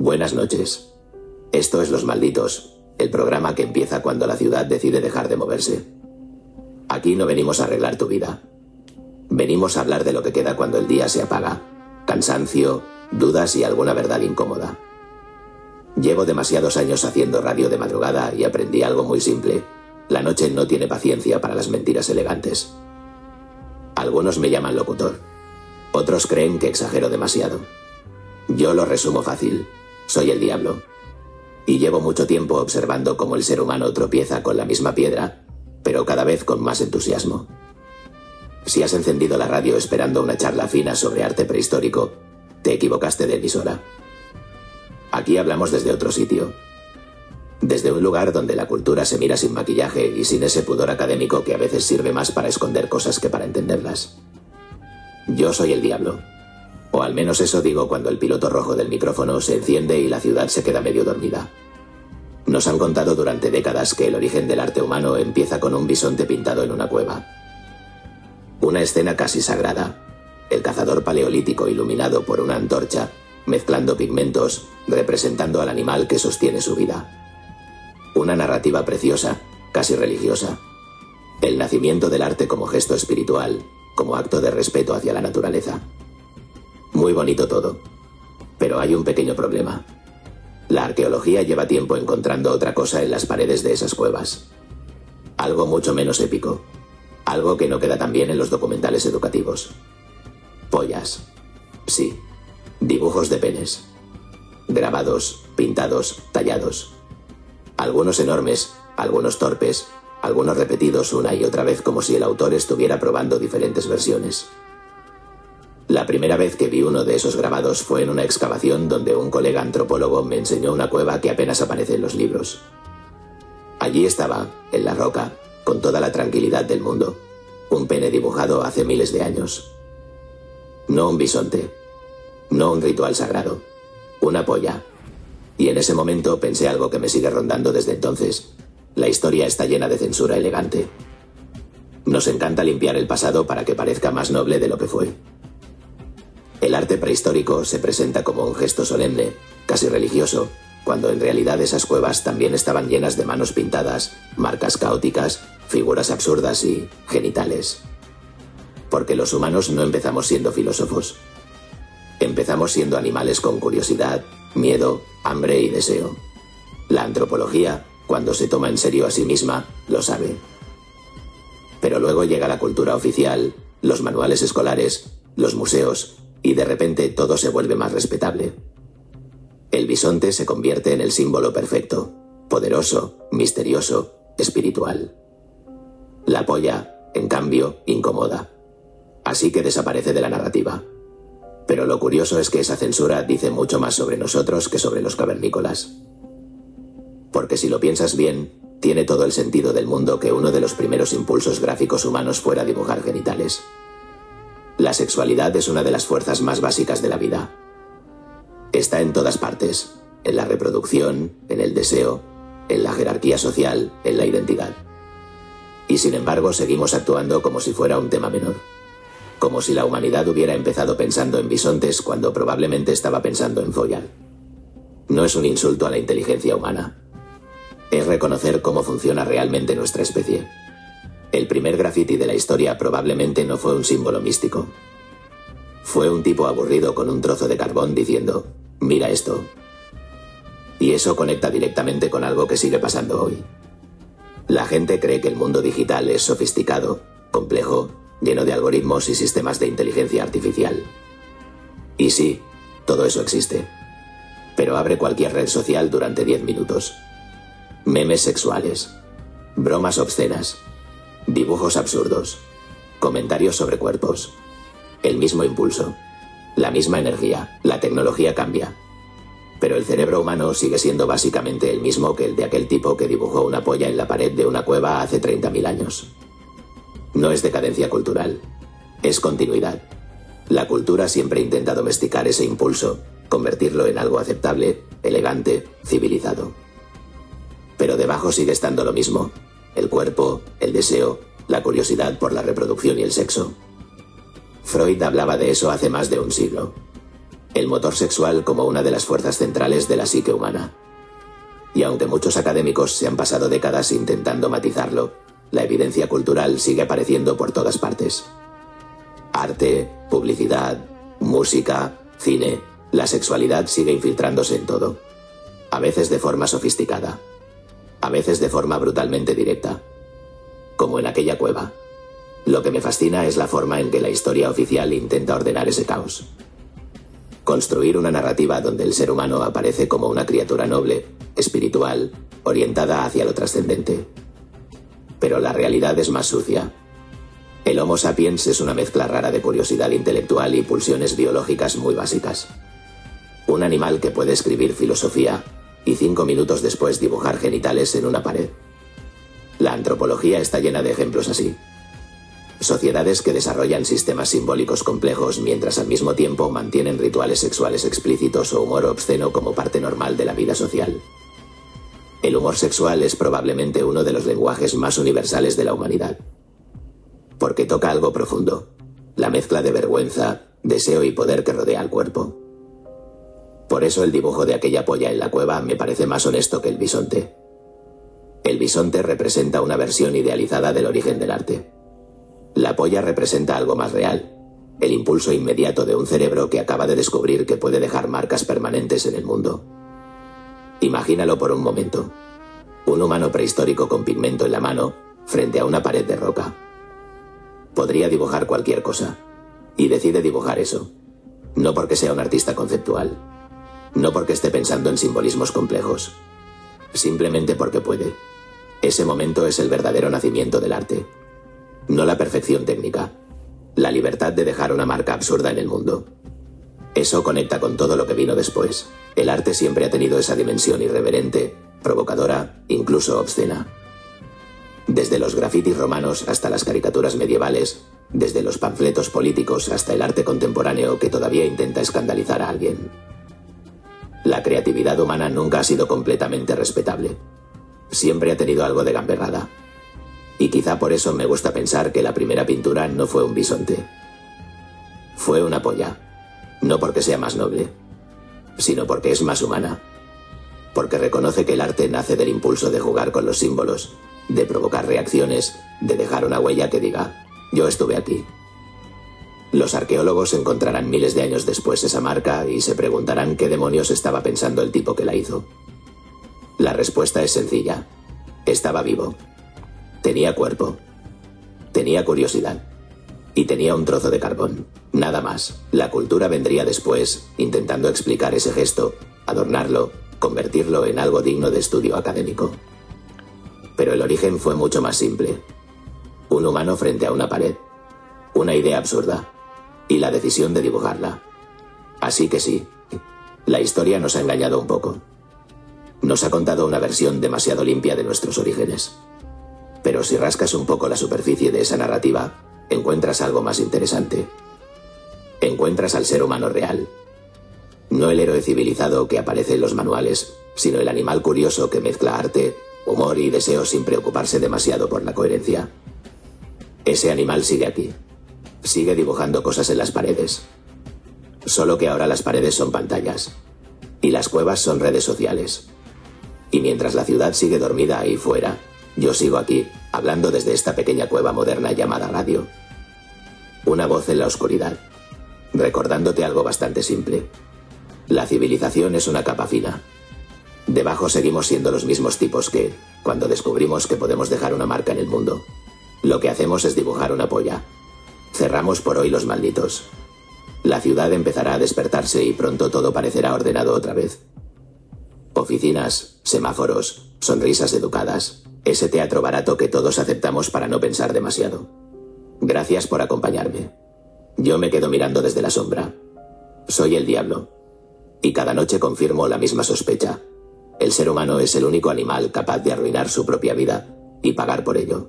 Buenas noches. Esto es Los Malditos, el programa que empieza cuando la ciudad decide dejar de moverse. Aquí no venimos a arreglar tu vida. Venimos a hablar de lo que queda cuando el día se apaga. Cansancio, dudas y alguna verdad incómoda. Llevo demasiados años haciendo radio de madrugada y aprendí algo muy simple. La noche no tiene paciencia para las mentiras elegantes. Algunos me llaman locutor. Otros creen que exagero demasiado. Yo lo resumo fácil. Soy el diablo. Y llevo mucho tiempo observando cómo el ser humano tropieza con la misma piedra, pero cada vez con más entusiasmo. Si has encendido la radio esperando una charla fina sobre arte prehistórico, te equivocaste de emisora. Aquí hablamos desde otro sitio. Desde un lugar donde la cultura se mira sin maquillaje y sin ese pudor académico que a veces sirve más para esconder cosas que para entenderlas. Yo soy el diablo. O al menos eso digo cuando el piloto rojo del micrófono se enciende y la ciudad se queda medio dormida. Nos han contado durante décadas que el origen del arte humano empieza con un bisonte pintado en una cueva. Una escena casi sagrada. El cazador paleolítico iluminado por una antorcha, mezclando pigmentos, representando al animal que sostiene su vida. Una narrativa preciosa, casi religiosa. El nacimiento del arte como gesto espiritual, como acto de respeto hacia la naturaleza. Muy bonito todo. Pero hay un pequeño problema. La arqueología lleva tiempo encontrando otra cosa en las paredes de esas cuevas. Algo mucho menos épico. Algo que no queda tan bien en los documentales educativos. Pollas. Sí. Dibujos de penes. Grabados, pintados, tallados. Algunos enormes, algunos torpes, algunos repetidos una y otra vez como si el autor estuviera probando diferentes versiones. La primera vez que vi uno de esos grabados fue en una excavación donde un colega antropólogo me enseñó una cueva que apenas aparece en los libros. Allí estaba, en la roca, con toda la tranquilidad del mundo, un pene dibujado hace miles de años. No un bisonte, no un ritual sagrado, una polla. Y en ese momento pensé algo que me sigue rondando desde entonces. La historia está llena de censura elegante. Nos encanta limpiar el pasado para que parezca más noble de lo que fue. El arte prehistórico se presenta como un gesto solemne, casi religioso, cuando en realidad esas cuevas también estaban llenas de manos pintadas, marcas caóticas, figuras absurdas y genitales. Porque los humanos no empezamos siendo filósofos. Empezamos siendo animales con curiosidad, miedo, hambre y deseo. La antropología, cuando se toma en serio a sí misma, lo sabe. Pero luego llega la cultura oficial, los manuales escolares, los museos, y de repente todo se vuelve más respetable. El bisonte se convierte en el símbolo perfecto, poderoso, misterioso, espiritual. La polla, en cambio, incomoda. Así que desaparece de la narrativa. Pero lo curioso es que esa censura dice mucho más sobre nosotros que sobre los cavernícolas. Porque si lo piensas bien, tiene todo el sentido del mundo que uno de los primeros impulsos gráficos humanos fuera dibujar genitales. La sexualidad es una de las fuerzas más básicas de la vida. Está en todas partes, en la reproducción, en el deseo, en la jerarquía social, en la identidad. Y sin embargo seguimos actuando como si fuera un tema menor. Como si la humanidad hubiera empezado pensando en bisontes cuando probablemente estaba pensando en follar. No es un insulto a la inteligencia humana. Es reconocer cómo funciona realmente nuestra especie. El primer graffiti de la historia probablemente no fue un símbolo místico. Fue un tipo aburrido con un trozo de carbón diciendo, mira esto. Y eso conecta directamente con algo que sigue pasando hoy. La gente cree que el mundo digital es sofisticado, complejo, lleno de algoritmos y sistemas de inteligencia artificial. Y sí, todo eso existe. Pero abre cualquier red social durante 10 minutos. Memes sexuales, bromas obscenas, dibujos absurdos, comentarios sobre cuerpos. El mismo impulso, la misma energía, la tecnología cambia. Pero el cerebro humano sigue siendo básicamente el mismo que el de aquel tipo que dibujó una polla en la pared de una cueva hace 30.000 años. No es decadencia cultural, es continuidad. La cultura siempre intenta domesticar ese impulso, convertirlo en algo aceptable, elegante, civilizado. Pero debajo sigue estando lo mismo, el cuerpo, el deseo, la curiosidad por la reproducción y el sexo. Freud hablaba de eso hace más de un siglo. El motor sexual como una de las fuerzas centrales de la psique humana. Y aunque muchos académicos se han pasado décadas intentando matizarlo, la evidencia cultural sigue apareciendo por todas partes. Arte, publicidad, música, cine, la sexualidad sigue infiltrándose en todo. A veces de forma sofisticada, a veces de forma brutalmente directa. Como en aquella cueva. Lo que me fascina es la forma en que la historia oficial intenta ordenar ese caos. Construir una narrativa donde el ser humano aparece como una criatura noble, espiritual, orientada hacia lo trascendente. Pero la realidad es más sucia. El Homo sapiens es una mezcla rara de curiosidad intelectual y pulsiones biológicas muy básicas. Un animal que puede escribir filosofía y 5 minutos después dibujar genitales en una pared. La antropología está llena de ejemplos así. Sociedades que desarrollan sistemas simbólicos complejos mientras al mismo tiempo mantienen rituales sexuales explícitos o humor obsceno como parte normal de la vida social. El humor sexual es probablemente uno de los lenguajes más universales de la humanidad. Porque toca algo profundo, la mezcla de vergüenza, deseo y poder que rodea al cuerpo. Por eso el dibujo de aquella polla en la cueva me parece más honesto que el bisonte. El bisonte representa una versión idealizada del origen del arte. La polla representa algo más real, el impulso inmediato de un cerebro que acaba de descubrir que puede dejar marcas permanentes en el mundo. Imagínalo por un momento. Un humano prehistórico con pigmento en la mano, frente a una pared de roca. Podría dibujar cualquier cosa, y decide dibujar eso. No porque sea un artista conceptual, no porque esté pensando en simbolismos complejos, simplemente porque puede. Ese momento es el verdadero nacimiento del arte. No la perfección técnica, la libertad de dejar una marca absurda en el mundo. Eso conecta con todo lo que vino después. El arte siempre ha tenido esa dimensión irreverente, provocadora, incluso obscena. Desde los grafitis romanos hasta las caricaturas medievales, desde los panfletos políticos hasta el arte contemporáneo que todavía intenta escandalizar a alguien. La creatividad humana nunca ha sido completamente respetable. Siempre ha tenido algo de gamberrada. Y quizá por eso me gusta pensar que la primera pintura no fue un bisonte. Fue una polla. No porque sea más noble, sino porque es más humana. Porque reconoce que el arte nace del impulso de jugar con los símbolos, de provocar reacciones, de dejar una huella que diga, yo estuve aquí. Los arqueólogos encontrarán miles de años después esa marca y se preguntarán qué demonios estaba pensando el tipo que la hizo. La respuesta es sencilla. Estaba vivo. Tenía cuerpo. Tenía curiosidad. Y tenía un trozo de carbón. Nada más. La cultura vendría después, intentando explicar ese gesto, adornarlo, convertirlo en algo digno de estudio académico. Pero el origen fue mucho más simple. Un humano frente a una pared. Una idea absurda. Y la decisión de dibujarla. Así que sí, la historia nos ha engañado un poco. Nos ha contado una versión demasiado limpia de nuestros orígenes. Pero si rascas un poco la superficie de esa narrativa, encuentras algo más interesante. Encuentras al ser humano real. No el héroe civilizado que aparece en los manuales, sino el animal curioso que mezcla arte, humor y deseo sin preocuparse demasiado por la coherencia. Ese animal sigue aquí. Sigue dibujando cosas en las paredes. Solo que ahora las paredes son pantallas. Y las cuevas son redes sociales. Y mientras la ciudad sigue dormida ahí fuera, yo sigo aquí, hablando desde esta pequeña cueva moderna llamada radio. Una voz en la oscuridad, recordándote algo bastante simple. La civilización es una capa fina. Debajo seguimos siendo los mismos tipos que, cuando descubrimos que podemos dejar una marca en el mundo, lo que hacemos es dibujar una polla. Cerramos por hoy los malditos. La ciudad empezará a despertarse y pronto todo parecerá ordenado otra vez. Oficinas, semáforos, sonrisas educadas, ese teatro barato que todos aceptamos para no pensar demasiado. Gracias por acompañarme. Yo me quedo mirando desde la sombra. Soy el diablo. Y cada noche confirmo la misma sospecha. El ser humano es el único animal capaz de arruinar su propia vida y pagar por ello.